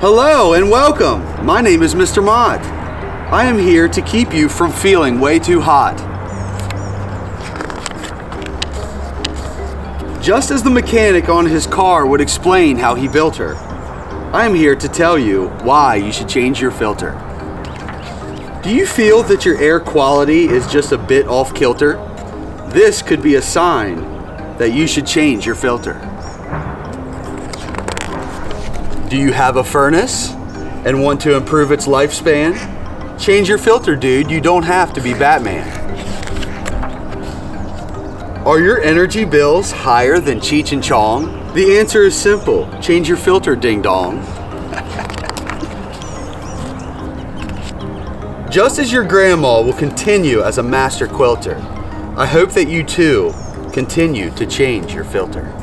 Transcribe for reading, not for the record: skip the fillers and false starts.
Hello and welcome. My name is Mr. Mott. I am here to keep you from feeling way too hot. Just as the mechanic on his car would explain how he built her, I am here to tell you why you should change your filter. Do you feel that your air quality is just a bit off kilter? This could be a sign that you should change your filter. Do you have a furnace and want to improve its lifespan? Change your filter, dude. You don't have to be Batman. Are your energy bills higher than Cheech and Chong? The answer is simple. Change your filter, ding dong. Just as your grandma will continue as a master quilter, I hope that you too continue to change your filter.